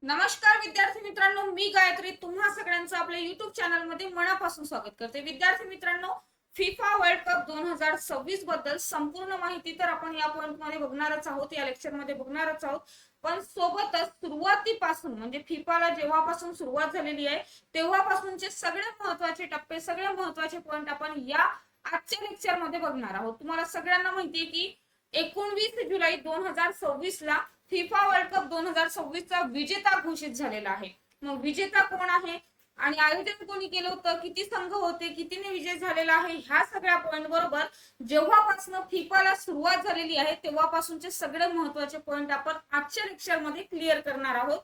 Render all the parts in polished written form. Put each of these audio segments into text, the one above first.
नमस्कार विद्यार्थी मित्रांनो, मी गायत्री तुम्हा सगळ्यांचं आपल्या युट्यूब चॅनल मध्ये मनापासून स्वागत करते। विद्यार्थी मित्रांनो, फिफा वर्ल्ड कप 2026 बद्दल संपूर्ण माहिती तर आपण या पॉइंट मध्ये बघणारच आहोत, या लेक्चर मध्ये बघणारच आहोत। पण सोबतच सुरुवातीपासून म्हणजे फिफाला जेव्हापासून सुरुवात झालेली आहे तेव्हापासूनचे सगळे महत्त्वाचे टप्पे, सगळे महत्त्वाचे पॉइंट आपण या आजच्या लेक्चर मध्ये बघणार आहोत। तुम्हाला सगळ्यांना माहिती आहे की 19 जुलै 2026 ला फिफा वर्ल्ड कप 2026 चा विजेता घोषित झालेला आहे। मग विजेता कोण आहे आणि आयोजन कोणी केलं होतं, किती संघ होते, कितीने विजय झालेला आहे, ह्या सगळ्या पॉइंट बरोबर जेव्हापासून फिफाला सुरुवात झालेली आहे तेव्हापासूनचे सगळे महत्त्वाचे पॉइंट आपण आजच्या लेक्चर मध्ये क्लिअर करणार आहोत।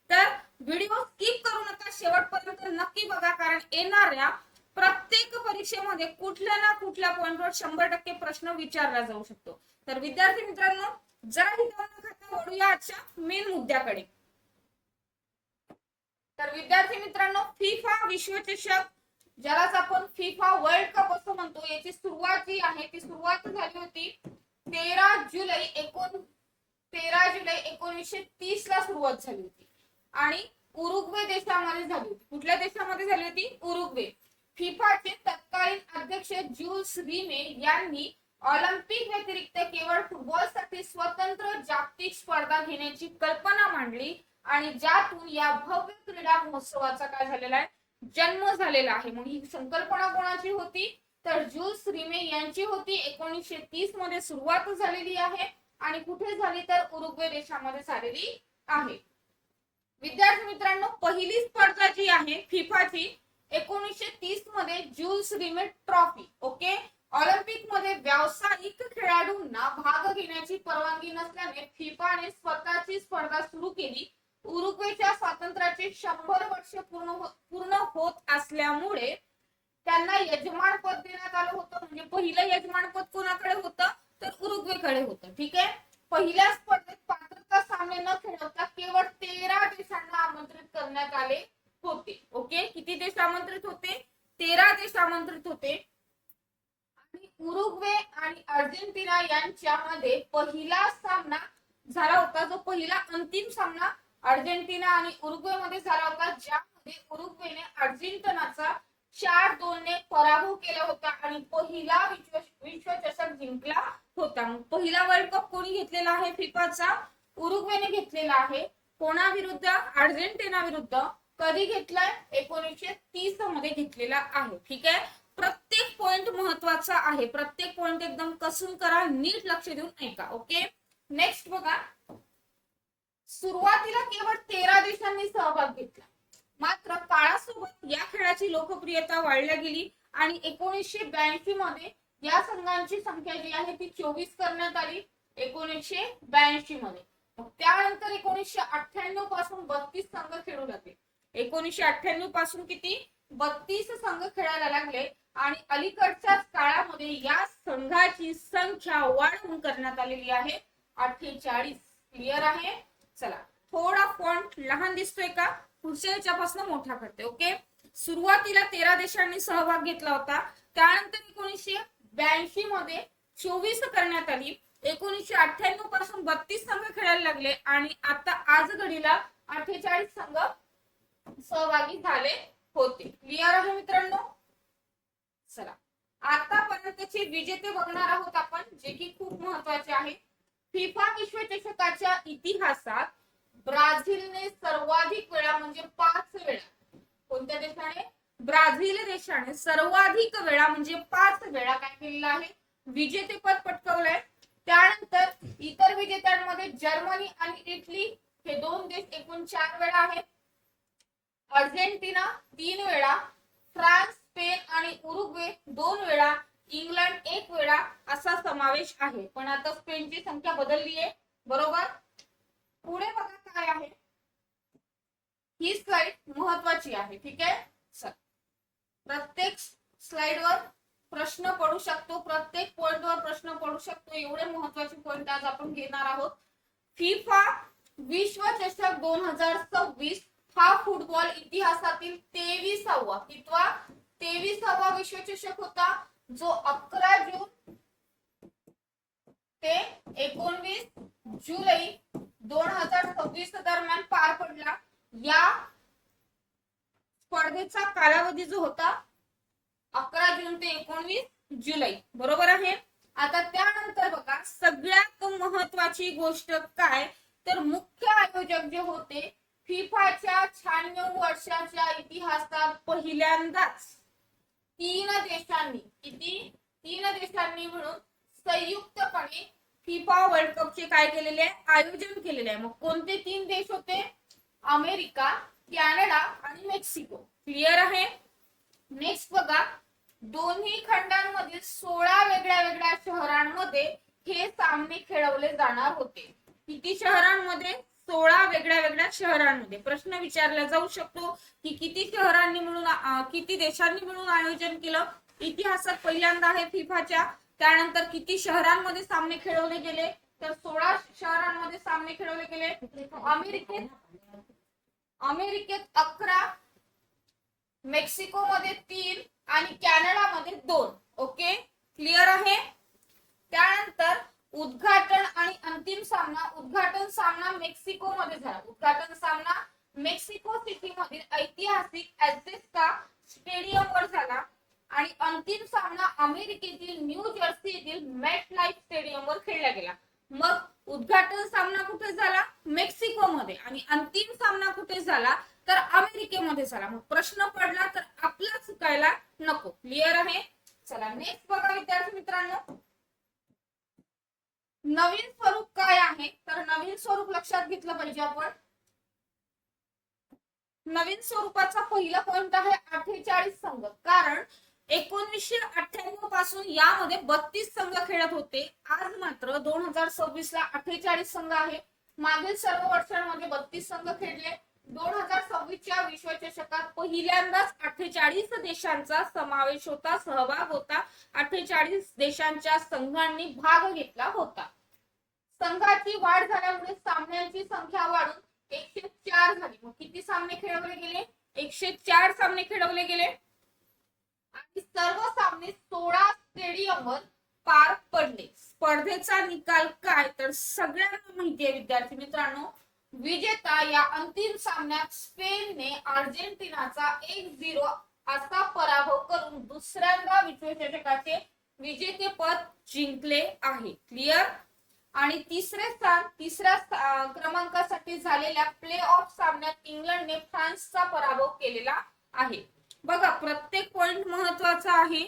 तर व्हिडिओ स्किप करू नका, शेवटपर्यंत नक्की बघा, कारण येणाऱ्या प्रत्येक परीक्षेमध्ये कुठल्या ना कुठल्या पॉइंटवर 100% प्रश्न विचारला जाऊ शकतो। तर विद्यार्थी मित्रांनो, जरा ही वळूया आजच्या मेन मुद्द्याकडे। तर विद्यार्थी मित्रांनो, फिफा विश्वचषक ज्यालाच आपण फिफा वर्ल्ड कप असं म्हणतो, याची सुरुवात जी आहे ती सुरुवात झाली होती 13 जुलै 1930 ला सुरुवात झाली होती आणि उरुग्वे देशामध्ये झाली होती। कुठल्या देशामध्ये झाली होती? उरुग्वे। फिफाचे तत्कालीन अध्यक्ष ज्यूल्स रिमे यांनी ऑलिम्पिक व्यतिरिक्त केवळ फुटबॉलसाठी स्वतंत्र जागतिक स्पर्धा घेण्याची कल्पना मांडली आणि ज्यातून या भव्य क्रीडा महोत्सवाचा काय झालेला आहे? जन्म झालेला आहे। मग ही संकल्पना कोणाची होती? तर ज्यूल्स रिमे यांची होती। 1930 मध्ये सुरुवात झालेली आहे आणि कुठे झाली? तर उरुग्वे देशामध्ये झालेली आहे। विद्यार्थी मित्रांनो, पहिली स्पर्धा जी आहे फिफाची 1930 मध्ये ज्यूल्स रिमे ट्रॉफी। ओके, ऑलिम्पिक मध्ये व्यावसायिक खेळाडूंना भाग घेण्याची परवानगी नसल्याने फिफाने स्वतःची स्पर्धा सुरू केली। उरुग्वेच्या स्वातंत्र्याचे 100 वर्ष पूर्ण होत असल्यामुळे त्यांना यजमानपद देण्यात आलं होतं। म्हणजे पहिलं यजमानपद कोणाकडे होतं? तर उरुग्वेकडे होतं। ठीक आहे, पहिल्या स्पर्धेत पात्रता सामने न खेळवता केवळ 13 देशांना आमंत्रित करण्यात आले होते। ओके, किती देश आमंत्रित होते? 13 देश आमंत्रित होते। आणि उरुग्वे आणि अर्जेंटिना यांच्यामध्ये पहिला सामना झाला होता, जो पहिला अंतिम सामना अर्जेंटिना आणि उरुग्वे मध्ये झाला होता, ज्यामध्ये उरुग्वेने अर्जेंटिनाचा 4-2 ने पराभव केला होता आणि पहिला विश्वचषक जिंकला होता। पहिला वर्ल्ड कप कोणी घेतलेला आहे फिफाचा? उरुग्वेने घेतलेला आहे। कोणाविरुद्ध? अर्जेंटिना विरुद्ध। कधी घेतलाय? 1930 मध्ये घेतलेला आहे। ठीक आहे, प्रत्येक पॉइंट महत्वाचा आहे, प्रत्येक पॉइंट एकदम कसून करा, नीट लक्ष देऊन ऐका। ओके, नेक्स्ट बघा, सुरुवातीला केवळ 13 देशांनी सहभाग घेतला, मात्र काळासोबत या खेळाची लोकप्रियता वाढल्या गेली आणि 1982 मध्ये या संघांची संख्या जी आहे ती 24 करण्यात आली। 1982 मध्ये। मग त्यानंतर 1998 पासून 32 संघ खेळू लागले। 1998 पासून किती? 32 संघ खेळायला लागले आणि अलीकडच्याच काळामध्ये या संघाची संख्या वाढवून करण्यात आलेली आहे 48। क्लिअर आहे? चला, थोडा फॉन्ट लहान दिसतोय का? पुढच्या याच्यापासून मोठा करते। ओके, सुरुवातीला 13 देशांनी सहभाग घेतला होता, त्यानंतर 1982 मध्ये 24 करण्यात आली। 1998 पासून 32 संघ खेळायला लागले आणि आता आज घडीला 48 संघ सहभागी झाले होते। क्लिअर आहे मित्रांनो? चला, आतापर्यंतचे विजेते बघणार आहोत आपण, जे की खूप महत्त्वाचे आहे। फिफा विश्वचषकाच्या इतिहासात ब्राझीलने सर्वाधिक वेळा म्हणजे 5 वेळा, कोणत्या देशाने? ब्राझील देशाने सर्वाधिक वेळा म्हणजे 5 वेळा काय केलेलं आहे? विजेतेपद पटकावलंय। त्यानंतर इतर विजेत्यांमध्ये जर्मनी आणि इटली हे 2 देश एकूण 4 वेळा आहेत। अर्जेंटिना 3 वेळा, फ्रान्स, स्पेन आणि उरुग्वे 2 वेळा, इंग्लंड 1 वेळा असा समावेश आहे। पण आता स्पेनची संख्या बदलली आहे, बरोबर? पुढे बघा काय आहे, ही स्लाइड महत्वाची आहे। ठीक आहे, चल, प्रत्येक स्लाइडवर प्रश्न पडू शकतो, प्रत्येक पॉइंटवर प्रश्न पडू शकतो, एवढे महत्वाचे पॉइंट आज आपण घेणार आहोत। फिफा विश्वचषक 2026 हा फुटबॉल इतिहासातील 23वा विश्वचषक होता, जो 11 जून ते 19 जुलै 2026 दरम्यान पार पडला। या स्पर्धेचा कालावधी जो होता 11 जून ते 19 जुलै, बरोबर आहे. आता त्यानंतर बघा सगळ्यात महत्वाची गोष्ट काय, तर मुख्य आयोजक जे होते फिफाच्या 96 वर्षाच्या इतिहासात पहिल्यांदाच 3 देशांनी मिळून संयुक्तपणे फिफा वर्ल्ड कपचे काय केलेले आहे, आयोजन केलेले आहे. मग कोणते 3 देश होते, अमेरिका, कॅनडा आणि मेक्सिको. क्लिअर आहे. नेक्स्ट बघा दोन्ही खंडांमधील 16 वेगळ्या वेगळ्या शहरांमध्ये हे सामने खेळवले जाणार होते. किती शहरांमध्ये, 16 वेगळ्या वेगळ्या शहरांमध्ये. प्रश्न विचारला जाऊ शकतो की किती शहरांनी मिळून किती देशांनी मिळून आयोजन केलं, इतिहासात पहिल्यांदा आहे फिफाच्या. त्यानंतर किती शहरांमध्ये सामने खेळवले गेले, तर 16 शहरांमध्ये सामने खेळवले गेले. अमेरिकेत 11, मेक्सिको मध्ये 3 आणि कॅनडा मध्ये 2. ओके, क्लिअर आहे. त्यानंतर उद्घाटन आणि अंतिम सामना. उद्घाटन सामना मेक्सिको मध्ये झाला. उद्घाटन सामना मेक्सिको सिटी मधील ऐतिहासिक ऍझेटेका स्टेडियम वर झाला आणि अंतिम सामना अमेरिकेतील न्यू जर्सी येथील मेट लाईफ स्टेडियम वर खेळला गेला. मग उद्घाटन सामना कुठे झाला, मेक्सिको मध्ये, आणि अंतिम सामना कुठे झाला, तर अमेरिकेमध्ये झाला. मग प्रश्न पडला तर आपला चुकायला नको. क्लिअर आहे. चला नेक्स्ट बघा विद्यार्थी मित्रांनो, नवीन स्वरूप काय आहे, तर नवीन स्वरूप लक्षात घेतलं पाहिजे आपण. नवीन स्वरूपाचा पहिला पॉइंट आहे 48 संघ. कारण 1998 पासून यामध्ये 32 संघ खेळत होते. आज मात्र 2026 ला 48 संघ आहे. मागील सर्व वर्षांमध्ये 32 संघ खेळले. 2026च्या विश्वचषकात पहिल्यांदाच 48 देशांचा समावेश होता, सहभाग होता. 48 देशांच्या संघांनी भाग घेतला होता. संघाची वाढ झाल्यामुळे सामन्यांची संख्या वाढून 104 झाली. मग किती सामने खेळवले गेले, 104 सामने खेळवले गेले आणि सर्व सामने 16 स्टेडियमवर पार पडले. स्पर्धेचा निकाल काय, तर सगळ्यांना माहिती आहे विद्यार्थी मित्रांनो, विजेता या अंतिम सामन्यात स्पेनने अर्जेंटिनाचा 1-0 असा पराभव करून दुसऱ्यांदा विश्वचषकाचे विजेतेपद जिंकले आहे. क्लिअर. आणि तिसऱ्या क्रमांकासाठी झालेल्या प्ले ऑफ सामन्यात इंग्लंडने फ्रान्सचा पराभव केलेला आहे. बघा प्रत्येक पॉइंट महत्वाचा आहे.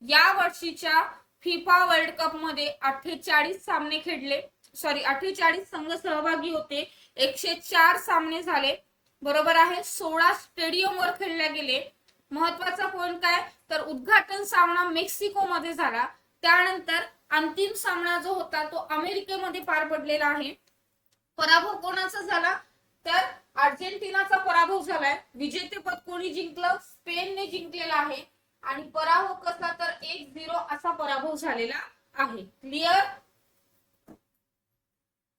या वर्षीच्या फिफा वर्ल्ड कप मध्ये 48 सामने खेळले, 48 संघ सहभागी होते. 104 सामने झाले, बरोबर आहे. 16 स्टेडियम वर खेळले गेले. महत्वाचा पॉइंट काय, तर उद्घाटन सामना मेक्सिको मध्ये झाला. त्यानंतर अंतिम सामना जो होता तो अमेरिकेमध्ये पार पडलेला आहे. पराभव कोणाचा झाला, तर अर्जेंटिनाचा पराभव झालाय. विजेतेपद कोणी जिंकलं, स्पेनने जिंकलेला आहे. आणि पराभव कसा, तर 1-0 असा पराभव झालेला आहे. क्लिअर.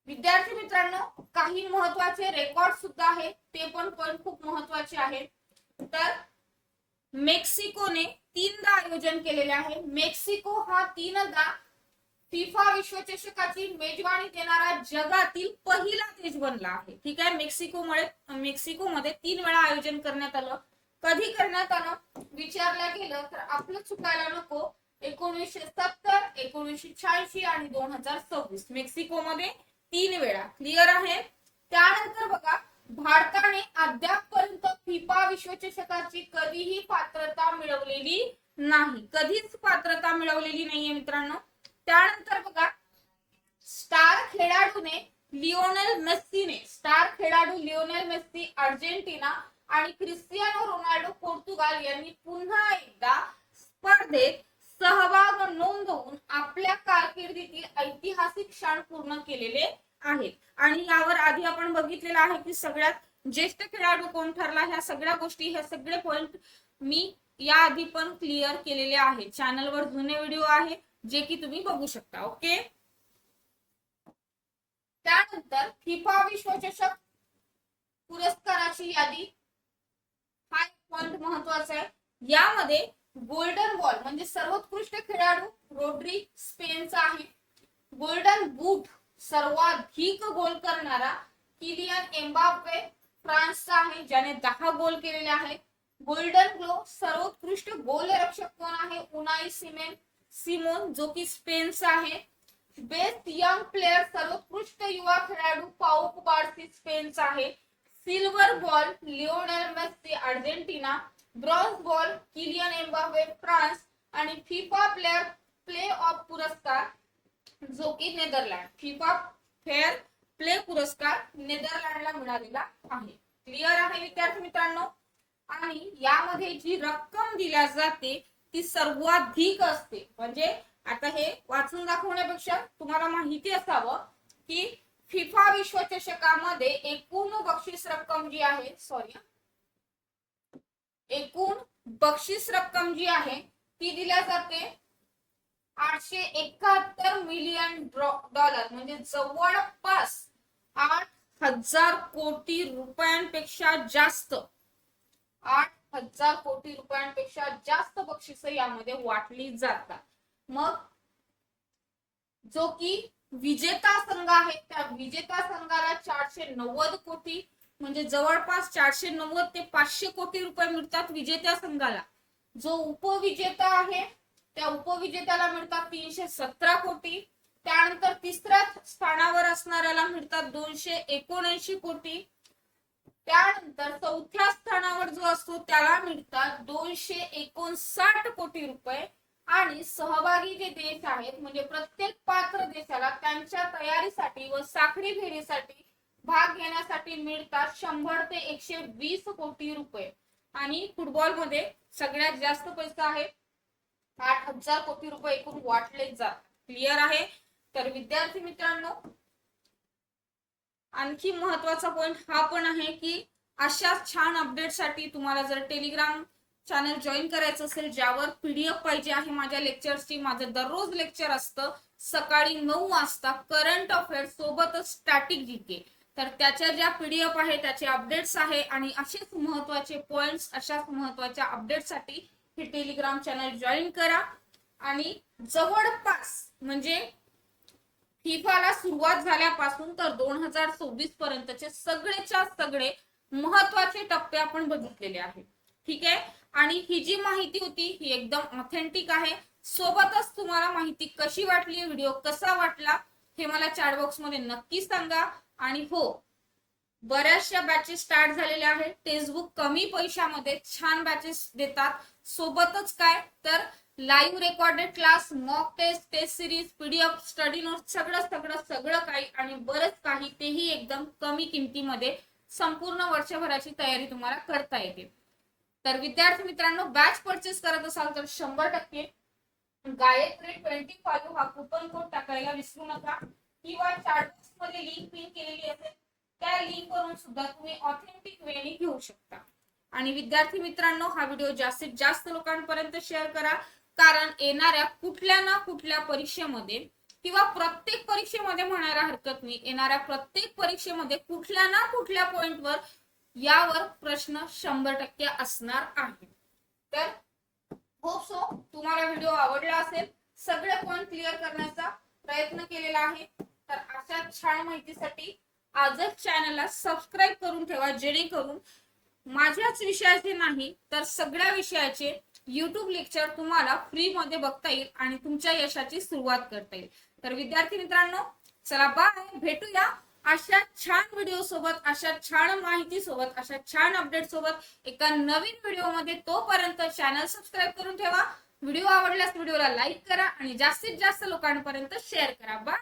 विद्यार्थी मित्रांनो काही महत्वाचे रेकॉर्ड सुद्धा आहे, ते पण पॉइंट खूप महत्वाचे आहे. तर मेक्सिकोने 3दा आयोजन केलेले आहे. मेक्सिको हा 3दा फिफा विश्वचषकाची मेजवानी देणारा जगातील पहिला देश बनला आहे. ठीक आहे. मेक्सिकोमध्ये 3 वेळा आयोजन करण्यात आलं. कधी करण्यात आलं विचारलं गेलं तर आपलं चुकायला नको. 1970, 1986 आणि 2026 मेक्सिकोमध्ये 3 वेळा. क्लिअर आहे. त्यानंतर बघा भारताने अद्यापपर्यंत फिफा विश्वचषकाची कधीही पात्रता मिळवलेली नाही. कधीच पात्रता मिळवलेली नाहीये मित्रांनो. त्यानंतर बघा स्टार खेळाडू लिओनेल मेस्सी अर्जेंटिना आणि क्रिस्टियानो रोनाल्डो पोर्तुगाल यांनी पुन्हा एकदा स्पर्धेत सहभाग नोंदवून आपल्या कारकिर्दीतील ऐतिहासिक क्षण पूर्ण केलेले आहेत. आणि यावर आधी आपण बघितलेलं आहे की सगळ्यात ज्येष्ठ खेळाडू कोण ठरला. ह्या सगळ्या गोष्टी, ह्या सगळे पॉइंट मी या आधी पण क्लिअर केलेले आहेत. चॅनलवर जुने व्हिडिओ आहे जे की तुम्ही बघू शकता. ओके. त्यानंतर फिफा विश्वचषक पुरस्काराची यादी, हा पॉइंट महत्वाचा आहे. यामध्ये गोल्डन बॉल म्हणजे सर्वोत्कृष्ट खेळाडू रोड्री स्पेनचा आहे. गोल्डन बूट सर्वाधिक गोल करणारा किलियन एम्बाप्पे फ्रान्सचा आहे ज्याने 10 गोल केलेले आहेत. गोल्डन ग्लोव सर्वोत्कृष्ट गोलरक्षक कोण आहे? उनाई सिमोन जो की स्पेनचा आहे. बेस्ट यंग प्लेयर सर्वोत्कृष्ट युवा खेळाडू पाऊ कुबार्सी स्पेनचा आहे. Silver ball Lionel Messi Argentina. Bronze ball Kylian Mbappe France. आणि फिफा प्ले ऑफ पुरस्कार जो की नेदरलँड. फिफा फेअर प्ले पुरस्कार नेदरलँडला मिळालेला आहे. क्लिअर आहे विद्यार्थी मित्रांनो. आणि यामध्ये जी रक्कम दिल्या जाते ती सर्वाधिक असते. म्हणजे आता हे वाचून दाखवण्यापेक्षा तुम्हाला माहिती असावं की फिफा विश्वचषकामध्ये एकूण बक्षीस रक्कम जी आहे एकूण बक्षीस रक्कम जी आहे ती दिल्या जाते 871 मिलियन डॉलर म्हणजे जवळपास 8,000 कोटी रुपयांपेक्षा जास्त. 8,000 कोटी रुपयांपेक्षा जास्त बक्षिस यामध्ये वाटली जातात. मग जो की विजेता संघ आहे त्या विजेता संघाला 490 कोटी म्हणजे जवळपास 490 ते 500 कोटी रुपये मिळतात विजेत्या संघाला. जो उपविजेता आहे त्या उपविजेत्याला मिळतात 317 कोटी. त्यानंतर तिसऱ्या स्थानावर असणाऱ्याला मिळतात 279 कोटी. त्यानंतर चौथ्या स्थानावर जो असतो त्याला मिळतात 259 कोटी रुपये. आणि सहभागी जे देश आहेत म्हणजे प्रत्येक पात्र देशाला त्यांच्या तयारीसाठी व साखळी फेरीसाठी भाग घेण्यासाठी मिळतात 100 ते 120 कोटी रुपये. आणि फुटबॉल मध्ये सगळ्यात जास्त पैसा आहे 8,000 कोटी रुपये एकूण वाटले जातात. क्लिअर आहे. तर विद्यार्थी मित्रांनो आणखी महत्वाचा पॉइंट हा पण आहे की अशा छान अपडेटसाठी तुम्हाला जर टेलिग्राम चॅनल जॉईन करायचं असेल ज्यावर पीडीएफ पाहिजे आहे माझ्या लेक्चर्सची. माझं दररोज लेक्चर असतं सकाळी 9 वाजता करंट अफेअर्स सोबतच स्टॅटिक जीके. तर त्याच्या ज्या पीडीएफ आहे त्याचे अपडेट्स आहे आणि असेच महत्वाचे पॉइंट्स अशाच महत्वाच्या अपडेटसाठी हे टेलिग्राम चॅनल जॉईन करा. आणि जवळपास म्हणजे फिफाला सुरुवात झाल्यापासून तर 2026 पर्यंतचे सगळेच्या सगळे महत्वाचे टप्पे आपण बघितलेले आहेत. ठीक आहे. आणि ही जी माहिती होती ही एकदम ऑथेंटिक आहे. सोबतच तुम्हाला माहिती कशी वाटली व्हिडिओ कसा वाटला हे मला चॅट बॉक्स मध्ये नक्की सांगा. आणि हो बऱ्याचशा बॅचेस स्टार्ट झालेल्या आहेत. टेक्स्टबुक कमी पैशामध्ये छान बॅचेस देतात. सोबतच काय तर live recorded class mock test series PDF study note सगळं काही आणि बरंच काही तेही एकदम कमी किमतीमध्ये संपूर्ण वर्षभराची तयारी तुम्हाला करता येते. तर विद्यार्थी मित्रांनो बॅच परचेस करत असाल तर 100% गायत्री 25 हा कुपन कोड टाकायला विसरू नका. किंवा चॅट बॉक्स मध्ये लिंक पिन केलेली असेल त्या लिंक वरून सुद्धा तुम्ही ऑथेंटिक वेने घेऊ शकता. आणि विद्यार्थी मित्रांनो हा व्हिडिओ जास्तीत जास्त लोकांपर्यंत शेअर करा. कारण येणाऱ्या कुठल्या ना कुठल्या परीक्षेमध्ये किंवा प्रत्येक परीक्षेमध्ये म्हणायला हरकत नाही येणाऱ्या प्रत्येक परीक्षेमध्ये कुठल्या ना कुठल्या पॉइंटवर यावर प्रश्न 100% असणार आहे. तर होप सो तुम्हाला व्हिडिओ आवडला असेल. सगळे पॉइंट क्लिअर करण्याचा प्रयत्न केलेला आहे. तर अशा छान माहितीसाठी आजच चॅनलला सबस्क्राईब करून ठेवा जेणेकरून माझ्याच विषयाचे नाही तर सगळ्या विषयाचे YouTube लेक्चर तुम्हाला फ्री मध्ये बघता येईल आणि तुमच्या यशाची सुरुवात करता येईल. तर विद्यार्थी मित्रांनो चला बाय. भेटूया अशा छान व्हिडिओ सोबत अशा छान माहिती सोबत अशा छान अपडेट सोबत एका नवीन व्हिडिओ मध्ये. तोपर्यंत चॅनल सबस्क्राईब करून ठेवा. व्हिडिओ आवडल्यास व्हिडिओला लाईक करा आणि जास्तीत जास्त लोकांपर्यंत शेअर करा. बाय.